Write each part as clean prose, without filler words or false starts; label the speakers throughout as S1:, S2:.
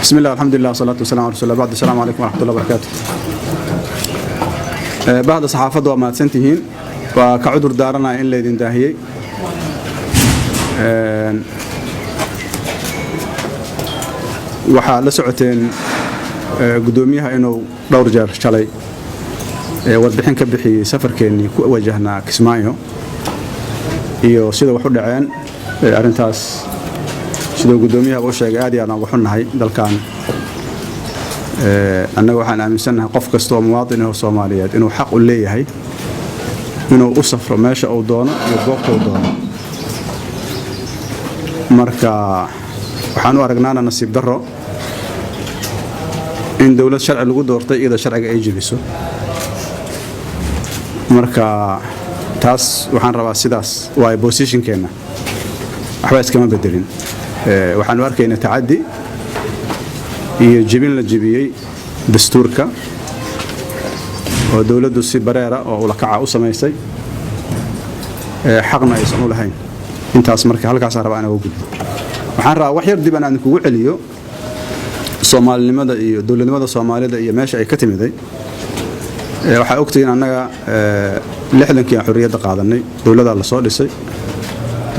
S1: بسم الله والحمد لله والصلاة والسلام على رسول الله بعد. السلام عليكم ورحمة الله وبركاته. بعد صحافة وما تسنتهين وكعذر دارنا إن ليدين داهية waxaa la socoteen gudoomiyaha inuu dhowr jeer shalay warbixin ka bixiyay safarkeenii ku wajahnaa Kismaayo iyo sida wax u dhaceen arintaas sidoo gudoomiyaha uu sheegay aad iyo aad ugu xunnahay dalkan annaga waxaan aaminsanahay qof kasta oo muwaadin ah Soomaaliyeed inuu xaq u leeyahay inuu u safro meesha uu doono iyo goobta uu doono marka waxaan u aragnaana nasiib darro in dawlad sharci lagu doortay iyada sharciga ay jibiso marka taas waxaan rabaa sidaas waa positionkeena waxba iskama bedelin waxaan u arkaynaa taadi iyo jibin la jibiyay dastuurka oo dawladdu si bareera oo ula kaca u sameysay xaqna aysan u lahayn intaas marka halkaas rabaa aan ugu gudbo waxaan rabaa wax yar dib aan kugu celiyo Soomaalinimada iyo dawladnimada Soomaalida iyo meesha ay ka timiday waxa ogtiin annaga 60kii xorriyadda qaadanay dawladda la soo dhisay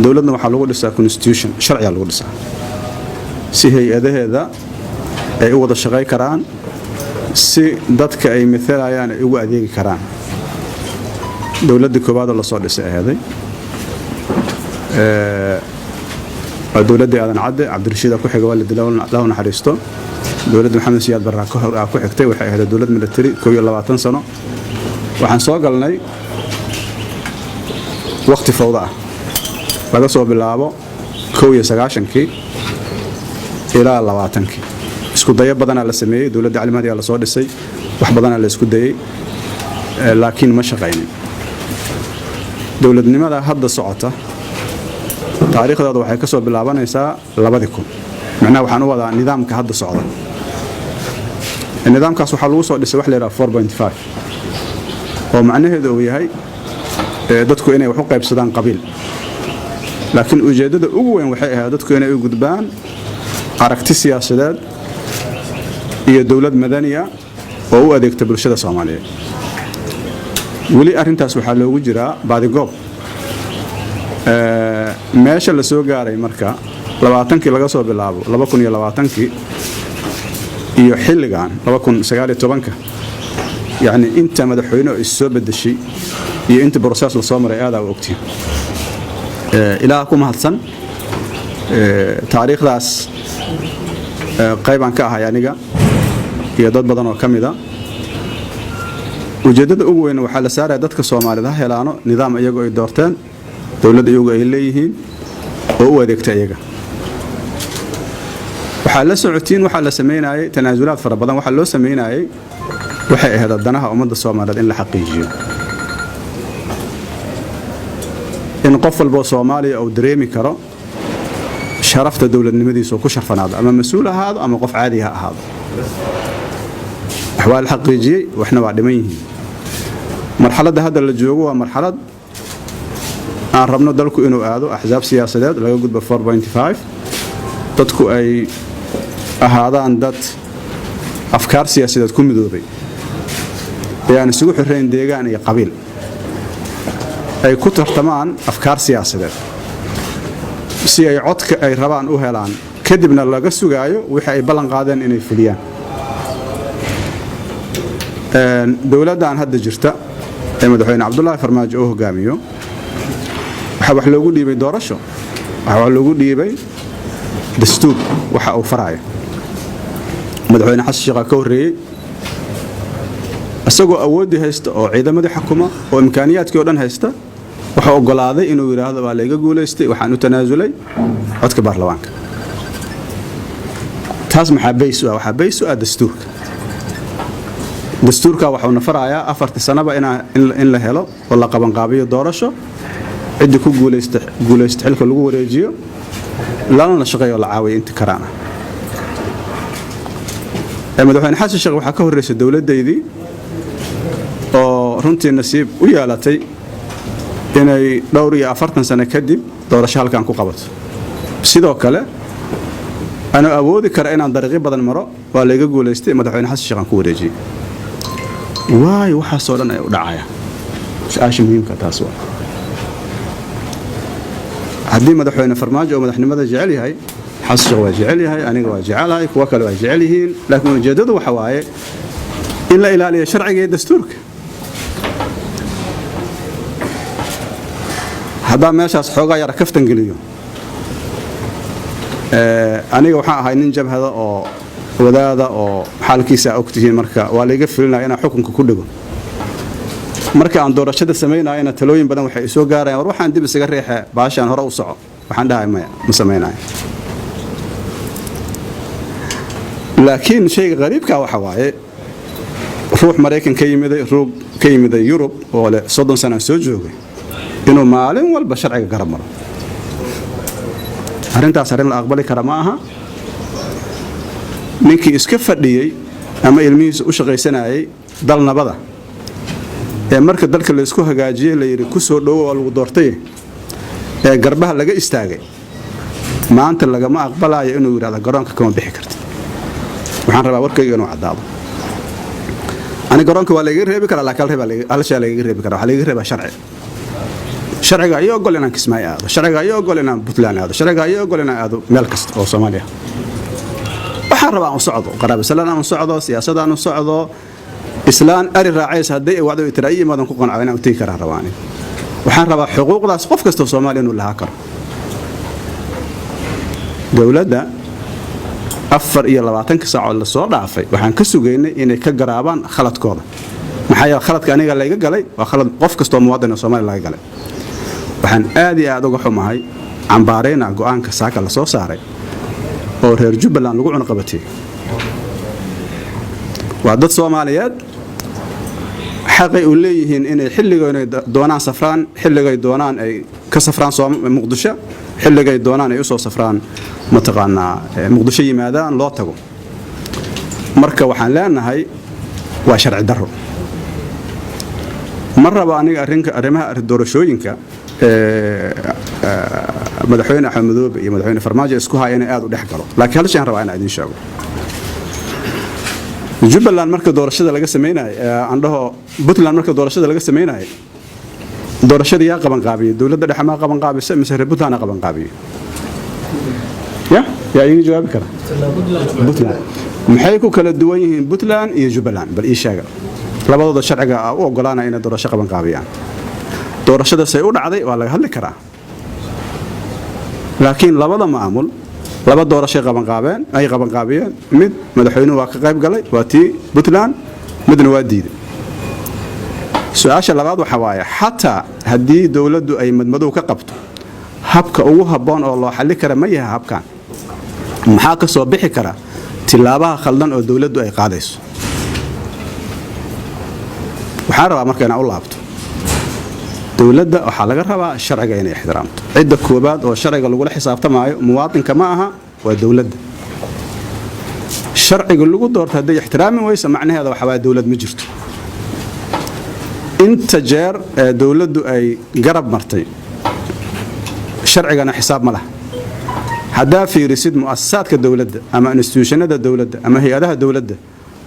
S1: dawladna waxa lagu dhisaa constitution sharciga lagu dhisaa si hay'adaheeda ay u wada shaqay karaan si dadka ay midalayaan ay ugu adeegi karaan dawladda koobaad la soo dhisay ahaday dawladda aadan cadde Cabdirashiid ku xigay walid lawna xariisto dawladda Maxamed Siyaad Barra ku xigtay waxay ahayd dawlad military 22 sano waxaan soo galnay waqti fawda ah laga soo bilaabo 1990kii ilaa 20kii isku dayo badan la sameeyay dawladda caalamada la soo dhisay wax badan la isku dayay laakiin ma shaqeeynin dawladnimada hadda socota taariikhdeedu waxay ka soo bilaabanaysaa 2000 macnaheedu waxaan u wadaa nidaamka hadda socda nidaamkaas waxa lagu soo dhisay wax la yiraahdo 4.5 oo macnaheedu uu yahay dadku inay wax u qaybsadaan qabiil laakiin ujeedada ugu weyn waxay ahayd dadku inay u gudbaan aragti siyaasadeed iyo dawlad madaniya oo u adeegta bulshada Soomaaliyeed wali arintaas waxa loogu jiraa baadigoob meesha la soo gaaray marka 20kii laga soo bilaabo 2020kii iyo xilligan 2019 yani inta madaxweyne ay soo bedeshay iyo inta process la soo maray aad u ogtiin ilaa ku mahadsan taariikhdaas qayban ka ahay aniga iyo dad badan oo kamida ujeedada ugu weyn waxa la saaray dadka Soomaalida helaano nidaam iyagu ay doorteen dawladda iyagu ay leeyihiin oo u adeegta iyaga waxa la socotiin waxa la sameeyay tanaasulaad fara badan waxa loo sameeyay waxay ahayd danaha ummadda Soomaaliyeed in la xaqiijiyo in qof walba Soomaali oo dareemi karo sharafta dawladnimadiisa ku sharfanaado ama mas'uul ahaado ama qof caadi ah ahaado waxaa la xaqiijiyay waxna waa dhiman yihiin marxaladda hadda la joogo waa marxalad aan rabno dalku inuu aado axzaab siyaasadeed laga gudbo 4.5 dadku ay ahaadaan dad afkaar siyaasadeed ku midoobay yani isugu xireen deegaan iyo qabiil ay ku tartamaan afkaar siyaasadeed si ay codka ay rabaan u helaan kadibna laga sugaayo wixii ay ballan qaadeen inay fuliyaan dawladdan hadda jirta ee madaxweyne Cabdullaahi Farmaajo oo hogaamiyo wax loogu dhiibay doorasho waxa loogu dhiibay dastuur waxa uu farayo madaxweyne Xasan Sheekh ka horeeyay asagoo awoodi haysta oo ciidamada xukuma oo imkaaniyaadkii oo dhan haysta waxa ogolaaday inuu yiraahdo waa la iga guuleystay waxaan u tanaasulay codka baarlamaanka taas maxaa baysu dastuurka waxa uu nafarayaa 4 sanaba in la helo oo la qaban qaabiyo doorasho cidii ku guuleystay xilka lagu wareejiyo lana shaqeeyo la caawiyo inta karaana madaxweyne Xasan Sheekh waxa ka horeysay dawladdeedii oo runtii nasiib u yeelatay inay dhowr iyo 40 sano kadib doorasho halkan ku qabato sidoo kale أنا أودي كرأينا عن طريق بدن مرة ولا يقول يستي مدحين حس شغان كوريجي واي وحصلنا دعاية شيء مهم كتاسوا هدي مدحين فرماجة ومدحين ماذا جعلي هاي حس شغوا جعلي هاي أنا جوا جعل هاي وكلوا جعليهن لكن جدد وحواي إلا إلى شرعي دستورك هذا ماشاس حوغا يرى كيف تنقليه أنا وحنا هاي ننجب هذا أو وذا أو حال كيسة أو كتير مركا ولا يقفلنا أنا حكم كله مركا عن دور الشدة سمينا أنا تلوين بدنا وحي سو قاري وروح عندي بس ريحة بعشان هراء وصعب وحنا ما مسمينا لكن شيء غريب كواحد روح مريكان كيمدا يوروب ولا صدق سنة سوجوجي إنه مالين والبشر عيق قرمر أرنت أسرين الأقبال كرماها منك إسكفر لي أما الميز وشغي سنة ضلنا بضع مركز ذلك اللي إسكوها جاجي اللي يركسوا له والودورتي قربها لقى استاجي ما أنت لقى ما أقبلها إنه هذا قرانك كمان بحكرت وحن ربع ورك يجنوا عداله أنا قرانك ولا يجرب بكرة لا كله على شيء لا يجرب بكرة على يجرب شرعي شرعي يقول لنا كسماء هذا شرعي يقول لنا بطلان هذا شرعي يقول لنا هذا ملكست أو صوماليا وحرب عن صعده قرابة سلنا عن صعده سياسة عن صعده إسلام أري الرعيس هدي وعدو يترأي ما نكون علينا وتيكر رواني وحرب حقوق ذا صف كستو صوماليا ولا هاكر دولة أفر إلى 20 ساعة ولا صور ضعفي وحن كسو جيني إن كجرابان خلط كذا محيا خلط كأني قال لي قال وخلط قف كستو مواطن صومالي لا قال waxaan aad iyo aad uga xumahay cambaareyna go'aanka saaka la soo saaray oo reer Jubbaland lagu cunqabatay waa dad Soomaaliyeed xaqay u leeyihiin inay xilligoona doonaan safraan xilligay doonaan ay ka safraan Muqdisho xilligay doonaan ay u soo safraan mataqaana Muqdisho yimaadaan loo tago marka waxaan leenahay waa sharci darro marraba aniga arrimaha doorashooyinka madaxweyne Axmed Madoobe iyo madaxweyne Farmaajo isku hayeen aad u dhaxgalo laakiin hal shay aan rabaa inaan idin sheego Jubbaland marka doorashada laga sameeyay andaho Puntland marka doorashada laga sameeyay doorashada yaa qaban qaabiyay dawladda dhexe ma qaban qaabisay mise Puntland qaban qaabiyay yaa idin jawaabi kara Puntland maxay ku kala duwan yihiin Puntland iyo Jubbaland bal ii sheega labadooda sharciga u ogolaanay inay doorasho qaban qaabiyaan doorashada say u dhacday waa laga hadli karaa laakiin labada maamul laba doorasho qaban qaabiyeen mid madaxweynuhu waa ka qayb galay waa tii Puntland midna waa diiday su'aasha labaad waxa waaye xataa haddii dawladdu ay madmadow ka qabto habka ugu habboon oo loo xalli kara ma yahay habkan maxaa ka soo bixi kara tilaabaha khaldan oo dawladdu ay qaadayso waxaan rabaa marka inaan u laabto dawladda waxa laga rabaa sharciga inay ixtiraamto cidda koobaad oo sharciga lagu xisaabtamaayo muwaadinka ma aha waa dawladda sharciga lagu doorto haddii ixtiraami wayso macnaheedu waxa waa dawlad ma jirto inta jeer dawladdu ay garab martay sharcigana xisaab ma laha hadaa fiirisid muassasaadka dawladda ama institutionada dawladda ama hay'adaha dawladda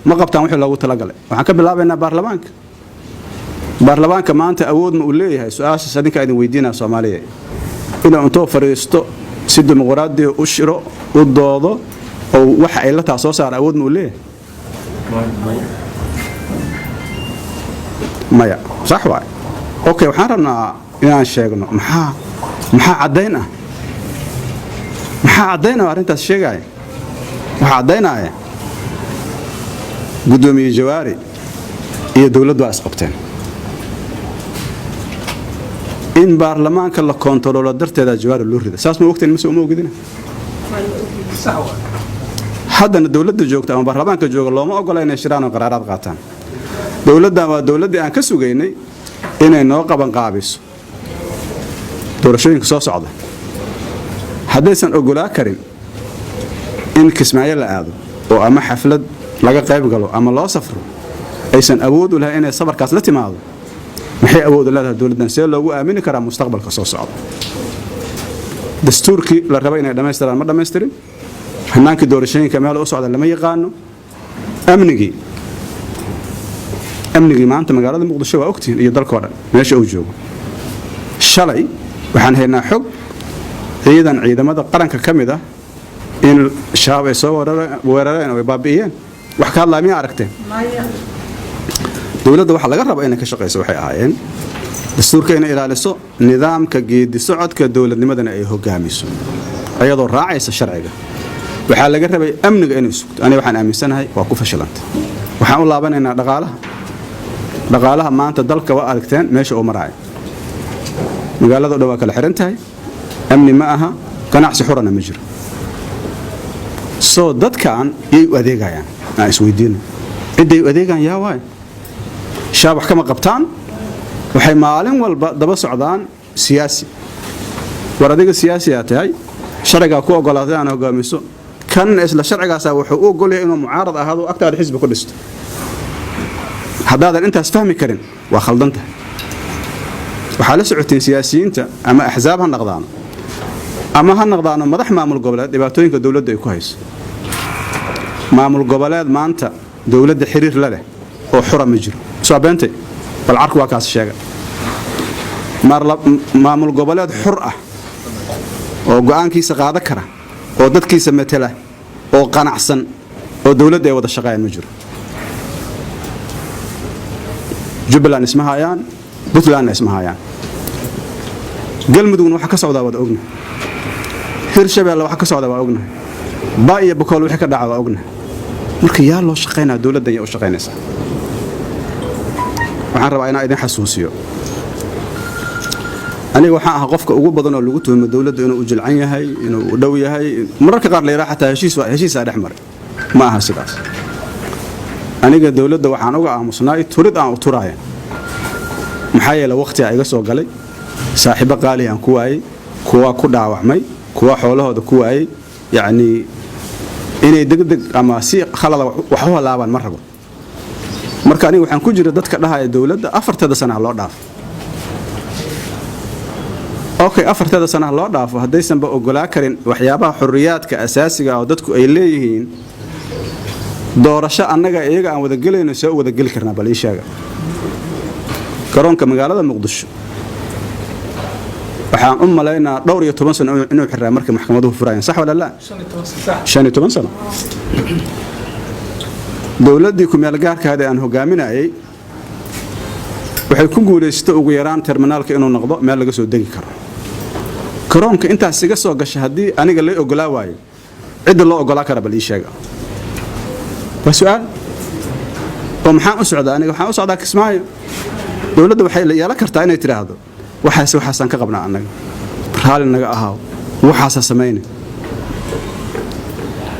S1: ma qabtaan wixii loogu talagalay waxaan ka bilaabaynaa baarlamaanka maanta awood ma u leeyahay su'aashaas adinka idin weydiinaa Soomaaliyeed inuu intuu fariisto si dimuqraadi u shiro u doodo oo waxa ay la taasoo saar awood ma u leeyahay maya sax waay okay waxaan rabnaa inaan sheegno maxaa caddayn arrintaas sheegay waxa caddaynaya gudoomiye Jawaari iyo dawladdu waa isqabteen in baarlamaanka la kontrolo darteeda Jawaari loo riday saas ma waqtiin ma soo ogidina haddana dawladda joogta ama baarlamaanka jooga looma ogola inay shiraan oo qaraaraad qaataan dawladda waa dawladda aan ka sugaynay inay noo qaban qaabiso doorashooyinka soo socda haddaysan ogolaa karin in kismaayo la aado oo ama xaflad laga qayb galo ama loo safro aysan awood u lahayn inay safarkaas la timaado maxay awood u leedahay dawladdan si loogu aamini karaa mustaqbalka soo socda dastuurkii la rabo inay dhameystiraan ma dhameystirin hannaankii doorashooyinka meel u socda lama yaqaano amnigii maanta magaalada muqdisho waa ogtihiin iyo dalkoo dhan meesha uu joogo shalay waxaan haynaa xog ciidamada qaranka ka mid ah in shabaab ay soo weerareen oo ay baabi'iyeen wax ka hadlaa miyaa aragteen dowladda waxa laga rabo inay ka shaqayso waxay ahaayeen dastuurka inay ilaaliso nidaamka geedi socodka dowladnimadana ay hogaamiso ayadoo raacaysa sharciga waxaa laga rabay amniga inay sugto aniga waxaan aaminsanahay waa ku fashilantay waxaan u laabanaynaa dhaqaalaha maanta dalka waa aragteen meesha uu maraayo magaalada dhan waa kala xiran tahay amni ma aha ganacsi xurana ma jiro soo dadkan yay u adeegayaan aan isweydiino cidday u adeegaan yaa waay shaabax kama qabtaan waxay maalin walba daba socdaan siyaasi war adiga siyaasi aad tahay sharcigaa ku ogolaatay aan hogaamiso kan isla sharcigaasaa wuxuu u ogolyahay inuu mucaarad ahaado agtaada xisbi ku dhisto haddaadan intaas fahmi karin waa khaldanta waxaa la socotiin siyaasiyiinta ama axsaab ha noqdaano ama ha noqdaano madax maamul goboleed dhibaatooyinka dowladda ay ku hayso maamul goboleed maanta dowladda xiriir la leh oo xura ma jiro soo beentay bal carku waa kaas sheega maamul goboleed xur ah oo go'aankiisa qaada kara oo dadkiisa matala oo qanacsan oo dowladda ay wada shaqeeyaan ma jiro jubbaland isma hayaan puntlandna isma hayaan galmudugna waxa ka socdaa wada ognahay hirshabeelle waxa ka socdaa waa ognahay baa iyo bakool wixii ka dhaca waa ognahay marka yaa loo shaqaynaa dowladda ayaa u shaqaynaysaa waxaan rabaa inaan idin xasuusiyo aniga waxaan ahaa qofka ugu badan oo lagu tuhmo dowladda inuu u jilcan yahay inuu u dhow yahay mararka qaar la yidhaha xataa heshiisaa dhex maray ma aha sidaas aniga dowladda waxaan uga aamusnaay turid aan u turaaya maxaa yeele waqti iga soo galay saaxiibo qaali aan ku waayay kuwa ku dhaawacmay kuwa xoolahooda ku waayay yacni inay degdeg ama si khalada wax u halaabaan ma rabo marka aniga waxaan ku jira dadka dhahaya dowladda 4 sano loo dhaafo okay 4 sano loo dhaafo haddaysanba ogolaa karin waxyaabaha xurriyaadka asaasiga oo dadku ay leeyihiin doorasho annaga iyaga aan wada gelayno soo wada gali karnaa bal ii sheega garoonka magaalada muqdisho waxaan u malaynaa dhowr iyo 10 sano inuu xiraa markii maxkamaduhu furayeen sax wala la 15 sano dowladdii ku meel gaarkaada aan hogaaminayay waxay ku guuleystay ugu yaraan terminaalka inuu noqdo meel laga soo degi karo garoonka intaas iga soo gashay haddii aniga la ogolaa waayo cid loo ogolaa kara bal ii sheega waa su'aal oo maxaan u socdaa aniga waxaan u socdaa Kismaayo dowladda waxay la yeelan kartaa inay tiraahdo waxaan ka qabnaa annaga raali naga ahaaw waxaas sameeyay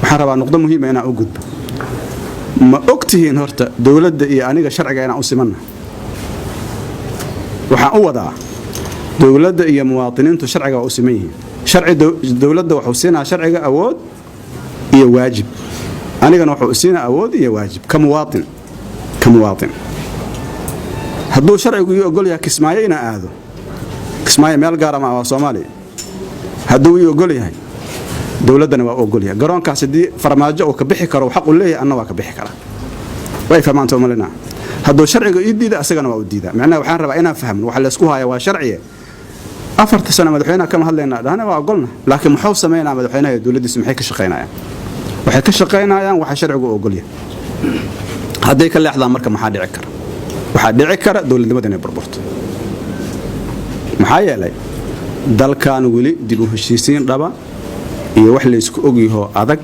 S1: waxaan rabaa noqdo muhiim ah inaan u gudbo ma ogtihiin horta dowladda iyo aniga sharciga inaan u simanna waxaan u wadaa dowladda iyo muwaadiniintu sharciga u siman yihiin sharci dowladda wuxuu siinaa sharciga awood iyo waajib anigana wuxuu siinaa awood iyo waajib ka muwaadin hadduu sharcigu ii ogol yahay Kismaayo inaan aado Kismaayo meel gaar ah waa Soomaaliya hadduu ii ogol yahay dowladdana waa ogol yahay garoonkaas hadii farmaajo uu ka bixi karo xaq u leeyahay anna waa ka bixi karaa way fahmaanto malina hadduu sharciga ii diido asagana waa u diidaa macnaheedu waxaan rabaa inaan fahmo waxa la isku haya waa sharciye 4 sano madaxweynaha kama hadlaynaa dhahana waa ogolna laakiin muxuu sameeynaa madaxweynaha dowladdiisu maxay ka shaqeynayaan waxay ka shaqeynayaan waxa sharcigu ogol yahay hadday ka leexdaan marka maxaa dhici kara waxaa dhici kara dowladnimada inay burburto maxaa yeelay dalkan weli dib u heshiisiin dhaba iyo wax la isku ogyahay adag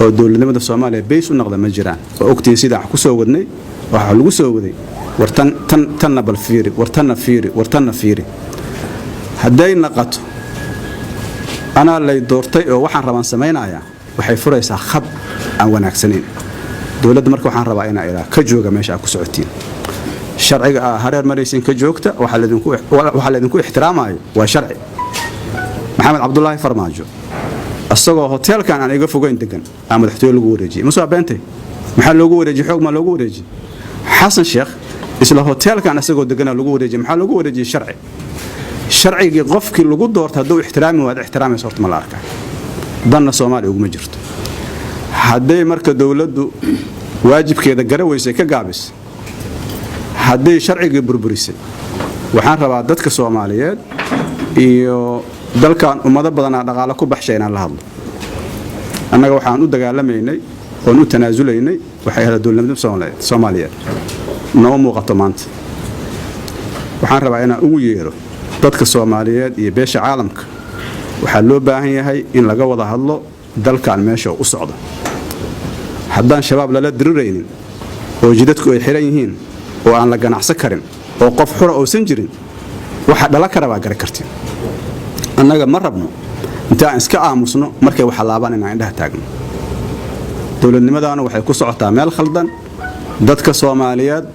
S1: oo dowladnimada Soomaaliya beys u noqda ma jiraan oo ogtiin sida wax ku soo wadnay waxa lagu soo waday wartan bal fiiri hadday naqato ana lay doortay oo waxaan rabaan sameeynayaa waxay furaysaa khad aan wanaagsaneyn dowladda marka waxaan rabaa inay ka jooga meesha ku socotiin sharciga hareer maraysin ka joogta waxa la idinku ixtiraamayo waa sharci maxamed cabdullaahi farmaajo asagoo hotelkan aan iga fogeyn degan ama madaxtooyo lagu wareejiyay ma soo beentay maxaa loogu wareejiyay xoog ma loogu wareejiyay xasan sheekh isla hotelkan asagoo degan lagu wareejiyay maxaa loogu wareejiyay sharcigii qofkii lagu doortay hadduu ixtiraami waad ixtiraamayso horta ma la arkaa danna Soomaaliya ugu ma jirto hadday marka dawladdu waajibkeeda garaweysay ka gaabis hadday sharciga burburisay waxaan rabaa dadka Soomaaliyeed iyo dalkan ummado badan dhaqaale ku baxshay inaan la hadlo annaga waxaan u dagaalamaynay oo u tanaasulaynay waxay hada dawladnimada Soomaaliyeed noo muuqato maanta waxaan rabaa inaan ugu yeero dadka Soomaaliyeed iyo beesha caalamka waxaa loo baahan yahay in laga wada hadlo dalkan meesha u socdo haddaan shabaab lala diriraynin oo jidadku ay xiran yihiin oo aan la ganacsan karin oo qof xura oo san jirin waxa dhala kara baa gar karti annaga ma rabno intaan iska aamusno markay waxa laaban inaan indhaha taagno dawladnimadaana waxay ku socotaa meel khaldan dadka Soomaaliyeed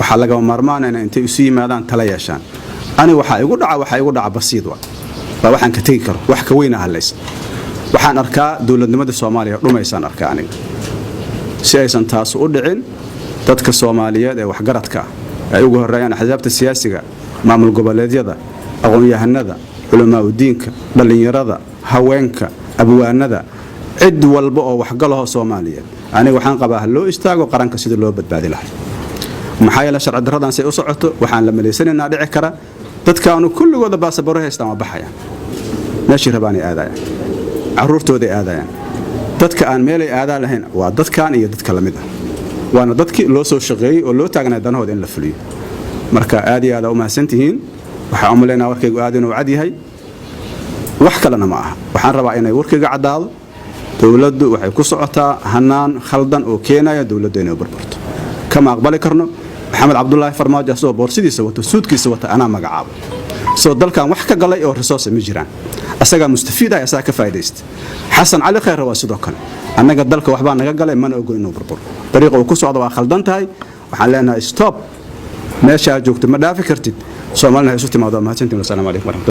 S1: waxa laga maarmaan inay intay isu yimaadaan tala yeeshaan ani waxa igu dhaca basiid waa waxaan ka tagi karo wax ka weyn ahlaysa waxaan arkaa dawladnimada Soomaaliya dhumaysan arkaa aniga si aysan taas u dhicin dadka Soomaaliyeed ee wax garadka ay ugu horeeyaan axsaabta siyaasiga maamul goboleedyada aqoon-yahanada culamaa u diinka dhalinyarada haweenka abwaanada cid walba oo wax galaho Soomaaliyeed aniga waxaan qabaa loo istaago qaranka sida loo badbaadi lahaa maxaa yeelay sharci daradan say u socoto waxaan la maleysanaynaa dhici kara dadkaanu kulligooda baasaboor haystaan waa baxayaan meeshii rabaanay aadayaan caruurtooda aadayaan dadka aan meel ay aadaan lahayn waa dadkan iyo dadka lamid ah waana dadkii loo soo shaqeeyay oo loo taagnaa danahooda in la fuliyo marka aad iyo aad u mahadsantihiin waxa umaleynaa warkaygu aad inuu cad yahay wax kalena ma aha waxaan rabaa inay warkayga cadaado dawladdu waxay ku socotaa hanaan khaldan oo keenaya dawladdu inay burburto kama aqbali karno maxamed cabdullaahi farmaajo soo boorsidiisa wato suudkiisa wata ana magacaabo soo dalkan wax ka galay oo resource ma jiraan asaga mustafiid ah asaga ka faa'iideysta xasan cali khayr waa sidoo kale annaga dalka waxba naga galay mana ogo inuu burburo dariiqa uu ku socdo waa khaldan tahay waxaan leenahay stop meesha joogto ma dhaafi kartid Soomaalina isu timaado mahadsantiin. Assalaamu alaykum.